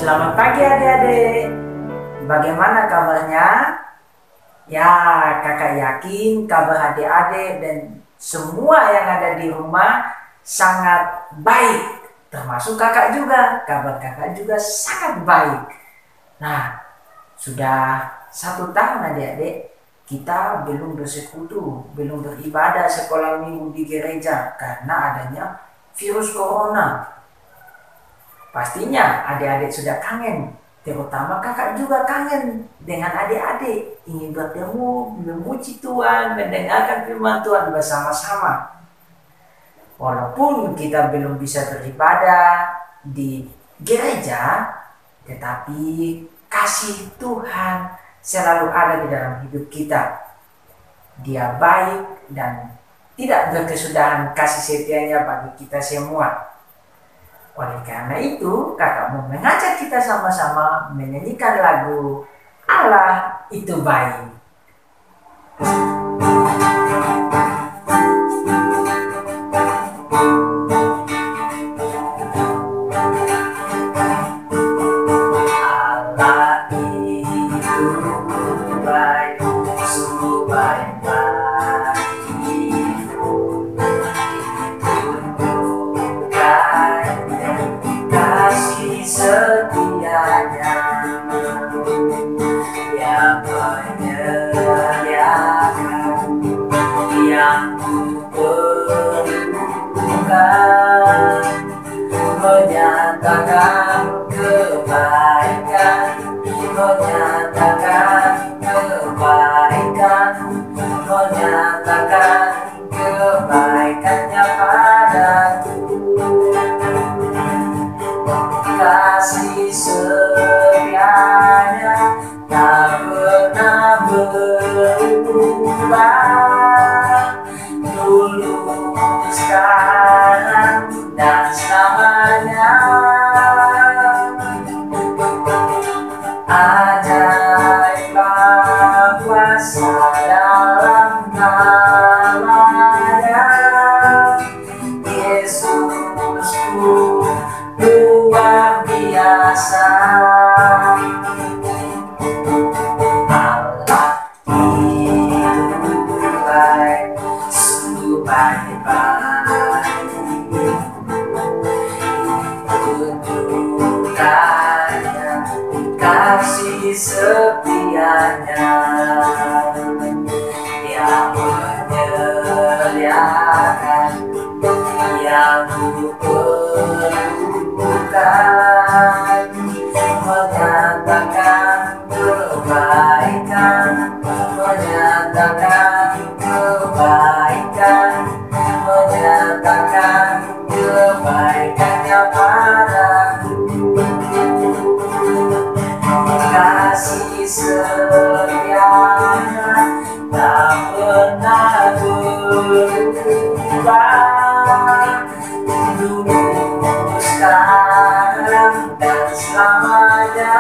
Selamat pagi adik-adik. Bagaimana kabarnya? Ya, kakak yakin kabar adik-adik dan semua yang ada di rumah sangat baik. Termasuk kakak juga, kabar kakak juga sangat baik. Nah, sudah 1 tahun adik-adik kita belum bersekutu, belum beribadah sekolah minggu di gereja karena adanya virus corona. Pastinya adik-adik sudah kangen, terutama kakak juga kangen dengan adik-adik, ingin bertemu, memuji Tuhan, mendengarkan firman Tuhan bersama-sama. Walaupun kita belum bisa beribadah di gereja, tetapi kasih Tuhan selalu ada di dalam hidup kita. Dia baik dan tidak berkesudahan kasih setianya bagi kita semua. Oleh karena itu, kakak mau mengajak kita sama-sama menyanyikan lagu Allah Itu Baik. Allah itu baik, sungguh baik-baik. Setianya yang menyediakan yang kuperlukan, menyatakan kebaikan, menyatakan kebaikan, menyatakan kebaikannya padaku. Kasih setianya tak pernah berubah, dulu, sekarang, dan selamanya. Ajaiblah kuasa dalam namanya, Yesusku luar biasa. Allah itu baik, sungguh baik-baik. Tunjukkannya kasih setianya, Dia menyediakan yang kuperlukan, menyatakan kebaikan, menyatakan kebaikan, menyatakan kebaikannya padaku. Kasih setianya tak pernah berubah, dulu, sekarang, dan selamanya.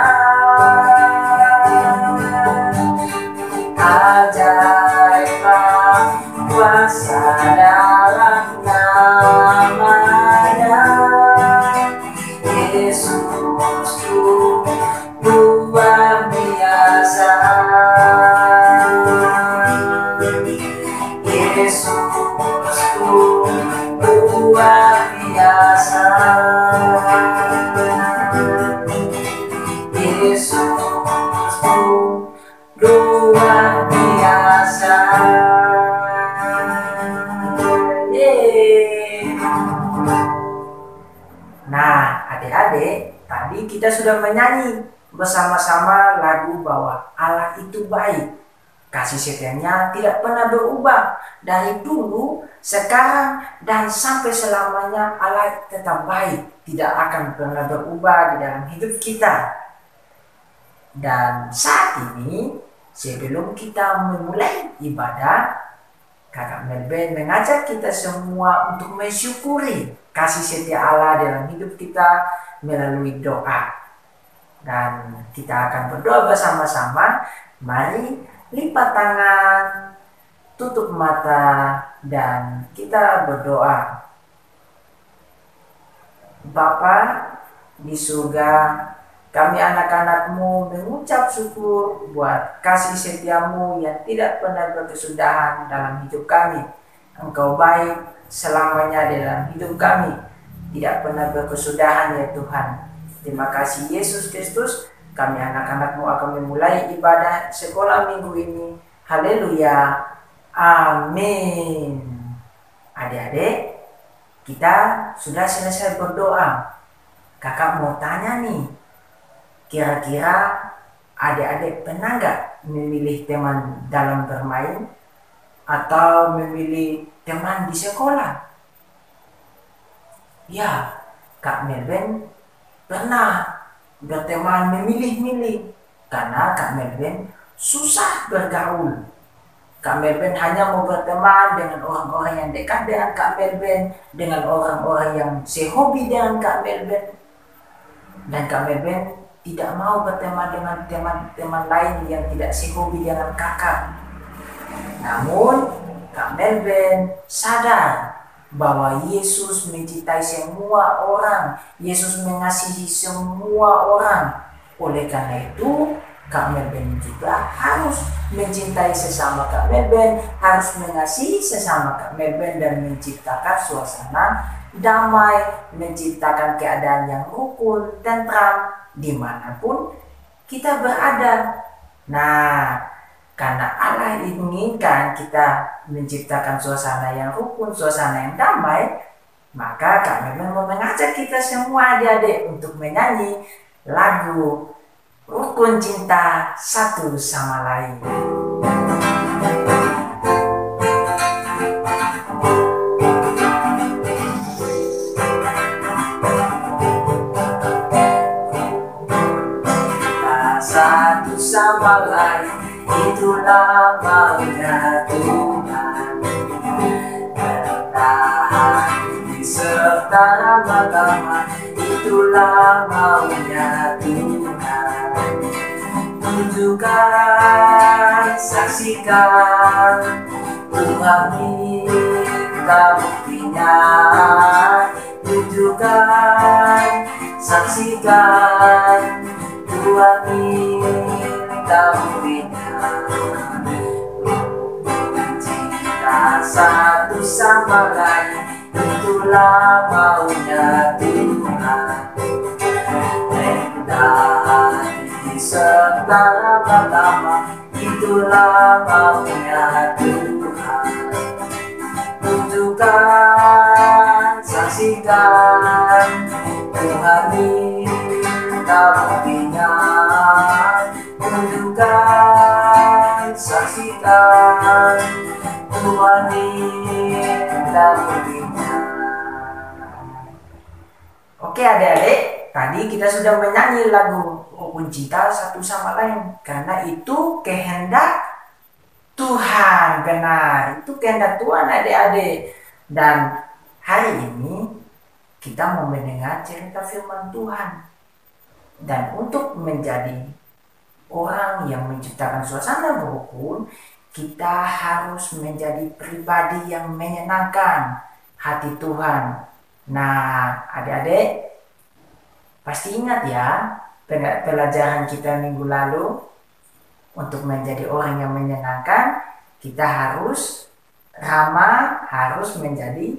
Ajaiblah kuasa dalam namanya, Yesusku luar biasa. Yesusku luar biasa. Yesusku luar biasa. Nah, adik-adik, tadi kita sudah menyanyi bersama-sama lagu bahwa Allah itu baik. Kasih setianya tidak pernah berubah dari dulu, sekarang, dan sampai selamanya. Allah tetap baik, tidak akan pernah berubah di dalam hidup kita. Dan saat ini, sebelum kita memulai ibadah, Kakak Melben mengajak kita semua untuk mensyukuri kasih setia Allah dalam hidup kita melalui doa. Dan kita akan berdoa bersama-sama. Mari lipat tangan, tutup mata, dan kita berdoa. Bapa di surga, Kami anak-anak-Mu mengucap syukur buat kasih setiamu yang tidak pernah berkesudahan dalam hidup kami. Engkau baik selamanya dalam hidup kami, tidak pernah berkesudahan ya Tuhan. Terima kasih Yesus Kristus. Kami anak-anak-Mu akan memulai ibadah sekolah minggu ini. Haleluya. Amin. Adik-adik, kita sudah selesai berdoa. Kakak mau tanya nih, kira-kira adik-adik pernah nggak memilih teman dalam bermain atau memilih teman di sekolah? Ya, Kak Melvin pernah berteman memilih-milih karena Kak Melvin susah bergaul. Kak Melvin hanya mau berteman dengan orang-orang yang dekat dengan Kak Melvin, dengan orang-orang yang sehobi dengan Kak Melvin. Dan Kak Melvin tidak mau berteman dengan teman-teman lain yang tidak sehobi dengan kakak. Namun Kak Melvin sadar bahwa Yesus mencintai semua orang. Yesus mengasihi semua orang. Oleh karena itu, Kak Melvin juga harus mencintai sesama Kak Melvin, harus mengasihi sesama Kak Melvin dan menciptakan suasana damai, menciptakan keadaan yang rukun, tentram, dimanapun kita berada. Nah, karena Allah inginkan kita menciptakan suasana yang rukun, suasana yang damai, maka Kak Melvin mau mengajak kita semua adik-adik untuk menyanyi lagu Rukun Cinta Satu Sama Lain. Cinta satu sama lain, itulah maunya Tuhan. Kerendahan serta ramah-tamah, itulah maunya Tuhan. Tunjukkan, saksikan, Tuhan minta buktinya. Tunjukkan, saksikan, Tuhan minta buktinya. Cinta satu sama lain, itulah maunya Tuhan. Rendah serta pertama, itulah maunya Tuhan. Tunjukkan, saksikan, Tuhan minta buktinya. Tunjukkan, saksikan, Tuhan minta buktinya. Oke adik-adik, tadi kita sudah menyanyi lagu Rukun Cinta Satu Sama Lain, karena itu kehendak Tuhan. Benar, itu kehendak Tuhan adik-adik. Dan hari ini kita mau mendengar cerita firman Tuhan. Dan untuk menjadi orang yang menciptakan suasana rukun, kita harus menjadi pribadi yang menyenangkan hati Tuhan. Nah adik-adik, pasti ingat ya pelajaran kita minggu lalu. Untuk menjadi orang yang menyenangkan, kita harus ramah, harus menjadi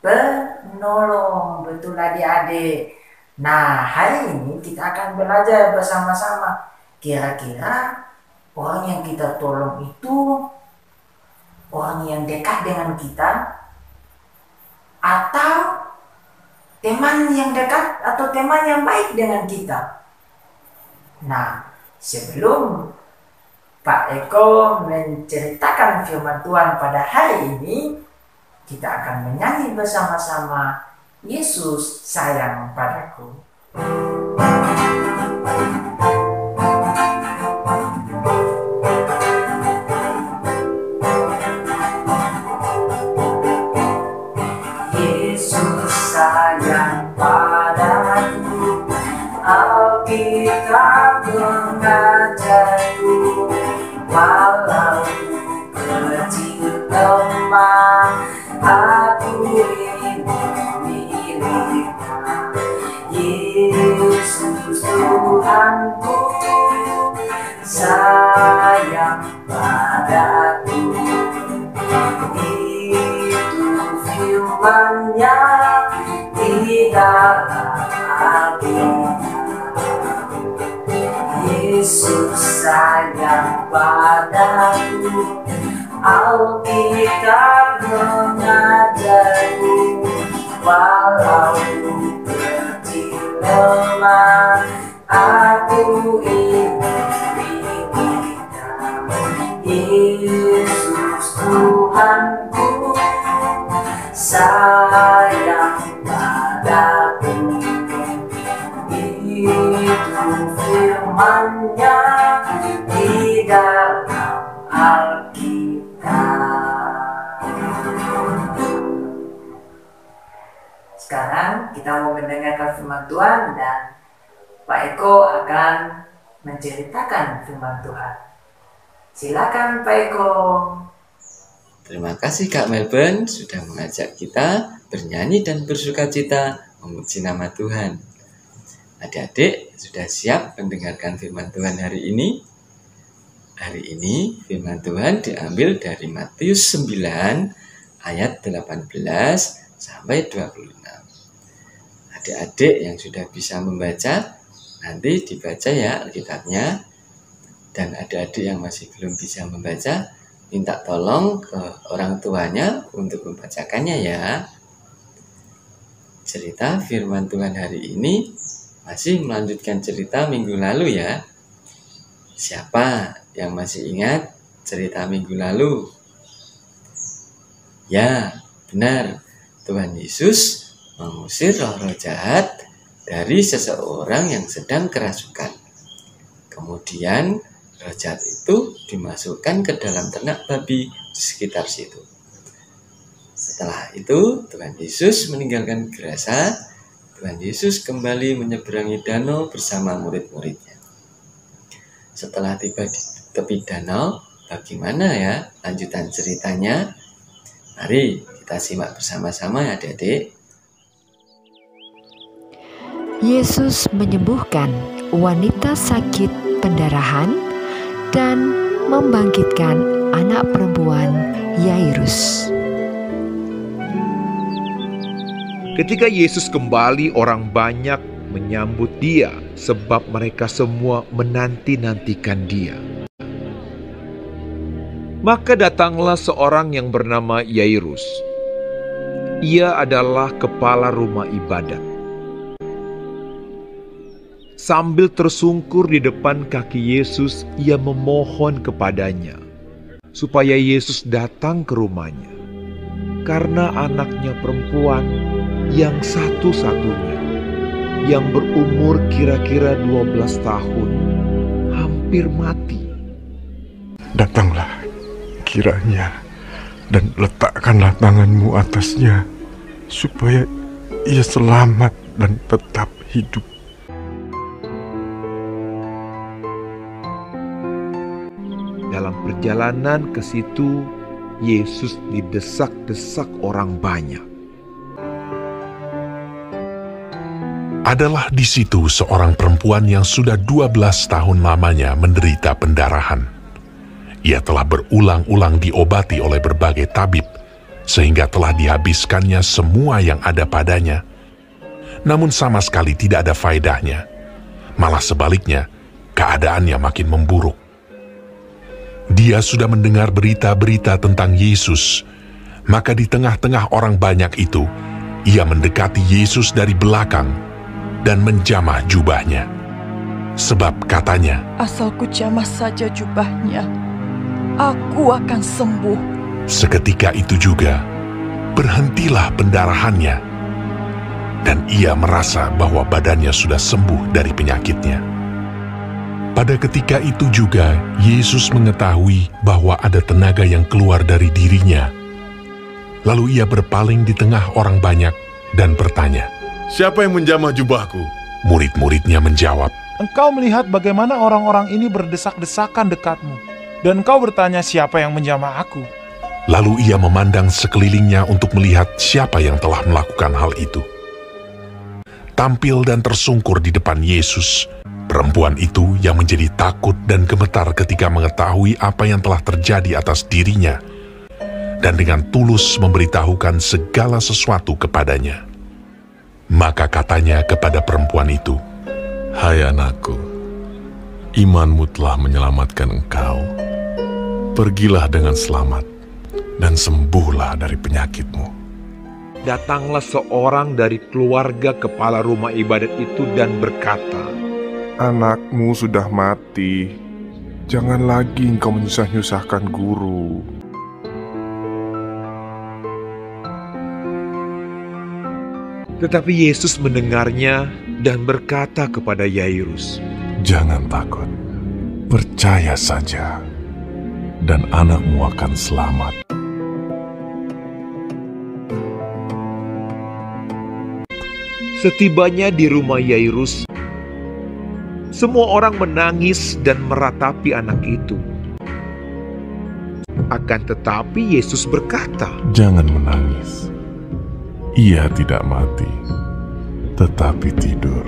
penolong. Betul adik-adik. Nah hari ini kita akan belajar bersama-sama. Kira-kira orang yang kita tolong itu orang yang dekat dengan kita, atau teman yang dekat atau teman yang baik dengan kita. Nah, sebelum Pak Eko menceritakan firman Tuhan pada hari ini, kita akan menyanyi bersama-sama Yesus Sayang Padaku. Yesus sayang padaku, Alkitab mengajarku, walau kecil lemah, aku ingin memilihnya. firman-Nya di dalam Alkitab. Yesus sayang padaku, Alkitab mengajari, walau kecil lemah, aku ingin Yesus Tuhanku sayang padaku. Itu firman-Nya di dalam Alkitab. Sekarang kita mau mendengarkan firman Tuhan dan Pak Eko akan menceritakan firman Tuhan. Silakan Pak Eko. Terima kasih Kak Melbourne sudah mengajak kita bernyanyi dan bersukacita memuji nama Tuhan. Adik-adik sudah siap mendengarkan firman Tuhan hari ini? Hari ini firman Tuhan diambil dari Matius 9 ayat 18 sampai 26. Adik-adik yang sudah bisa membaca, nanti dibaca ya Alkitabnya. Dan adik-adik yang masih belum bisa membaca, minta tolong ke orang tuanya untuk membacakannya ya. Cerita firman Tuhan hari ini masih melanjutkan cerita minggu lalu ya. Siapa yang masih ingat cerita minggu lalu? Ya, benar. Tuhan Yesus mengusir roh-roh jahat dari seseorang yang sedang kerasukan. Kemudian roh jahat itu dimasukkan ke dalam ternak babi di sekitar situ. Setelah itu Tuhan Yesus meninggalkan Gerasa. Tuhan Yesus kembali menyeberangi danau bersama murid-muridnya. Setelah tiba di tepi danau, bagaimana ya lanjutan ceritanya? Mari kita simak bersama-sama ya adik-adik. Yesus menyembuhkan wanita sakit pendarahan dan membangkitkan anak perempuan Yairus. Ketika Yesus kembali, orang banyak menyambut Dia sebab mereka semua menanti-nantikan Dia. Maka datanglah seorang yang bernama Yairus. Ia adalah kepala rumah ibadat. Sambil tersungkur di depan kaki Yesus, ia memohon kepadanya supaya Yesus datang ke rumahnya, karena anaknya perempuan yang satu-satunya, yang berumur kira-kira 12 tahun, hampir mati. Datanglah kiranya dan letakkanlah tanganmu atasnya, supaya ia selamat dan tetap hidup. Dalam perjalanan ke situ, Yesus didesak-desak orang banyak. Adalah di situ seorang perempuan yang sudah 12 tahun lamanya menderita pendarahan. Ia telah berulang-ulang diobati oleh berbagai tabib, sehingga telah dihabiskannya semua yang ada padanya. Namun sama sekali tidak ada faedahnya. Malah sebaliknya, keadaannya makin memburuk. Dia sudah mendengar berita-berita tentang Yesus, maka di tengah-tengah orang banyak itu, ia mendekati Yesus dari belakang dan menjamah jubahnya. Sebab katanya, asal ku jamah saja jubahnya, aku akan sembuh. Seketika itu juga, berhentilah pendarahannya, dan ia merasa bahwa badannya sudah sembuh dari penyakitnya. Pada ketika itu juga, Yesus mengetahui bahwa ada tenaga yang keluar dari dirinya. Lalu ia berpaling di tengah orang banyak dan bertanya, Siapa yang menjamah jubahku? Murid-muridnya menjawab, Engkau melihat bagaimana orang-orang ini berdesak-desakan dekatmu, dan engkau bertanya siapa yang menjamah aku. Lalu ia memandang sekelilingnya untuk melihat siapa yang telah melakukan hal itu. Tampil dan tersungkur di depan Yesus, perempuan itu yang menjadi takut dan gemetar ketika mengetahui apa yang telah terjadi atas dirinya, dan dengan tulus memberitahukan segala sesuatu kepadanya. Maka katanya kepada perempuan itu, "Hai anakku, imanmu telah menyelamatkan engkau. Pergilah dengan selamat dan sembuhlah dari penyakitmu." Datanglah seorang dari keluarga kepala rumah ibadat itu dan berkata, "Anakmu sudah mati. Jangan lagi engkau menyusah-nyusahkan guru." Tetapi Yesus mendengarnya dan berkata kepada Yairus, "Jangan takut, percaya saja, dan anakmu akan selamat." Setibanya di rumah Yairus, semua orang menangis dan meratapi anak itu. Akan tetapi Yesus berkata, "Jangan menangis. Ia tidak mati, tetapi tidur."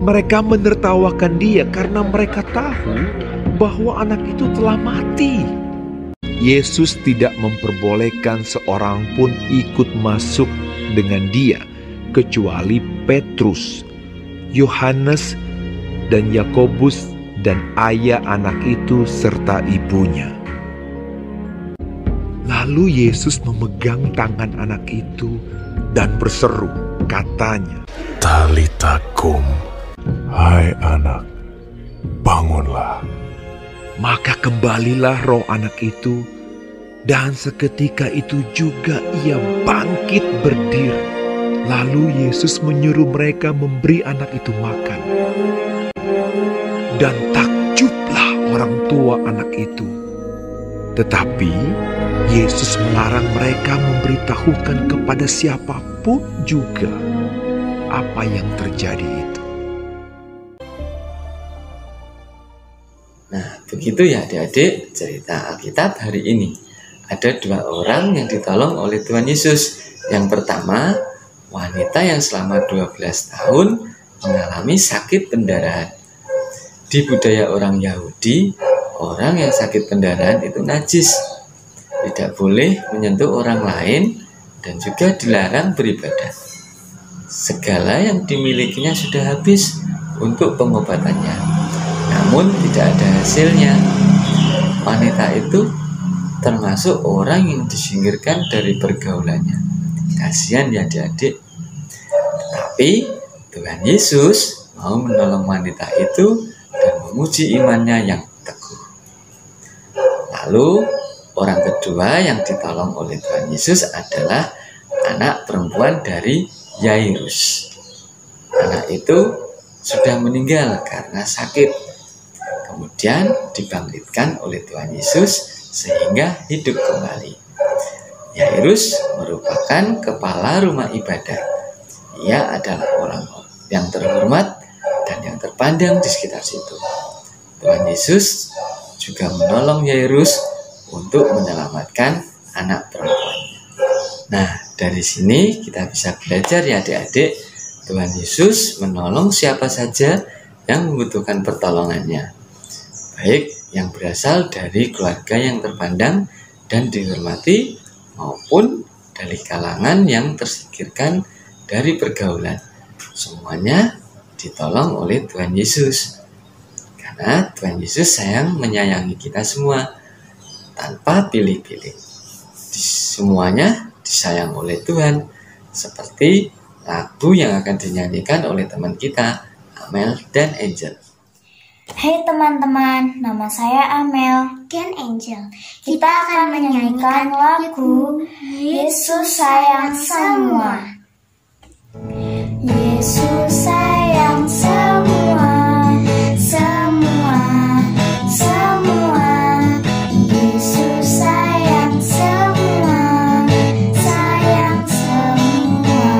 Mereka menertawakan dia karena mereka tahu bahwa anak itu telah mati. Yesus tidak memperbolehkan seorang pun ikut masuk dengan dia, kecuali Petrus, Yohanes, dan Yakobus, dan ayah anak itu serta ibunya. Lalu Yesus memegang tangan anak itu dan berseru, katanya, "Talita kum, hai anak, bangunlah." Maka kembalilah roh anak itu, dan seketika itu juga ia bangkit berdiri. Lalu Yesus menyuruh mereka memberi anak itu makan. Dan takjublah orang tua anak itu. Tetapi Yesus melarang mereka memberitahukan kepada siapapun juga apa yang terjadi itu. Nah, begitu ya adik-adik cerita Alkitab hari ini. Ada dua orang yang ditolong oleh Tuhan Yesus. Yang pertama, wanita yang selama 12 tahun mengalami sakit pendarahan. Di budaya orang Yahudi, orang yang sakit pendarahan itu najis. Tidak boleh menyentuh orang lain dan juga dilarang beribadah. Segala yang dimilikinya sudah habis untuk pengobatannya. Namun tidak ada hasilnya. Wanita itu termasuk orang yang disingkirkan dari pergaulannya. Kasihan ya adik-adik. Tapi Tuhan Yesus mau menolong wanita itu dan menguji imannya yang teguh. Lalu orang kedua yang ditolong oleh Tuhan Yesus adalah anak perempuan dari Yairus. Anak itu sudah meninggal karena sakit. Kemudian dibangkitkan oleh Tuhan Yesus sehingga hidup kembali. Yairus merupakan kepala rumah ibadah. Ia adalah orang yang terhormat dan yang terpandang di sekitar situ. Tuhan Yesus juga menolong Yairus untuk menyelamatkan anak perempuannya. Nah, dari sini kita bisa belajar ya adik-adik, Tuhan Yesus menolong siapa saja yang membutuhkan pertolongannya. Baik yang berasal dari keluarga yang terpandang dan dihormati, maupun dari kalangan yang tersingkirkan dari pergaulan. Semuanya ditolong oleh Tuhan Yesus. Karena Tuhan Yesus menyayangi kita semua tanpa pilih-pilih. Semuanya disayang oleh Tuhan. Seperti lagu yang akan dinyanyikan oleh teman kita, Amel dan Angel. Hai teman-teman, nama saya Amel dan Angel. Kita akan menyanyikan lagu Yesus Sayang Semua. Yesus sayang semua, semua, semua. Yesus sayang semua, sayang semua.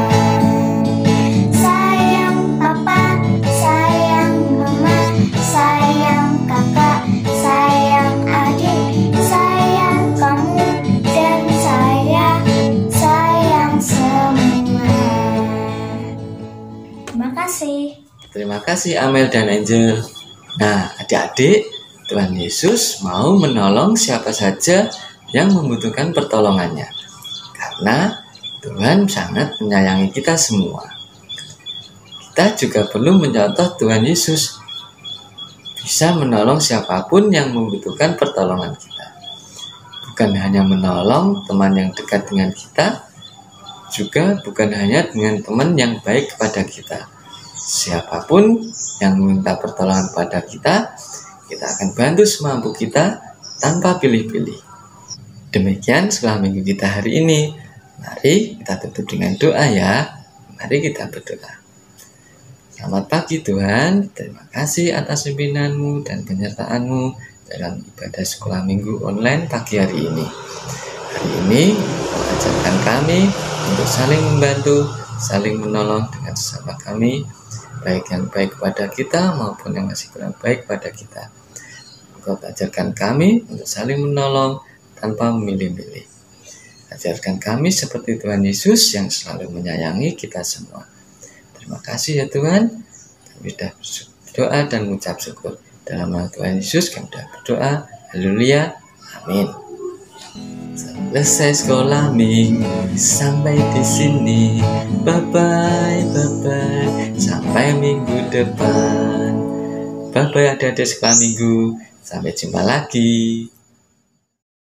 Sayang papa, sayang mama, sayang kakak, sayang adik, sayang kamu dan saya, sayang semua. Terima kasih. Terima kasih Amel dan Angel. Nah, adik-adik, Tuhan Yesus mau menolong siapa saja yang membutuhkan pertolongannya. Karena Tuhan sangat menyayangi kita semua. Kita juga perlu mencontoh Tuhan Yesus, bisa menolong siapapun yang membutuhkan pertolongan kita. Bukan hanya menolong teman yang dekat dengan kita, juga bukan hanya dengan teman yang baik kepada kita. Siapapun yang meminta pertolongan pada kita, kita akan bantu semampu kita tanpa pilih-pilih. Demikian sekolah minggu kita hari ini. Mari kita tutup dengan doa ya. Mari kita berdoa. Selamat pagi Tuhan, terima kasih atas pimpinanmu dan penyertaan-Mu dalam ibadah sekolah minggu online pagi hari ini. Hari ini, Kau ajarkan kami untuk saling membantu, saling menolong dengan sesama kami, baik yang baik kepada kita maupun yang masih kurang baik pada kita. Kau ajarkan kami untuk saling menolong tanpa memilih-milih. Ajarkan kami seperti Tuhan Yesus yang selalu menyayangi kita semua. Terima kasih ya Tuhan, kami sudah berdoa dan mengucap syukur. Dalam nama Tuhan Yesus kami sudah berdoa. Haleluya. Amin. Selesai sekolah minggu sampai di sini. Bye bye, bye bye. Sampai minggu depan. Bye bye adik-adik sekolah minggu. Sampai jumpa lagi.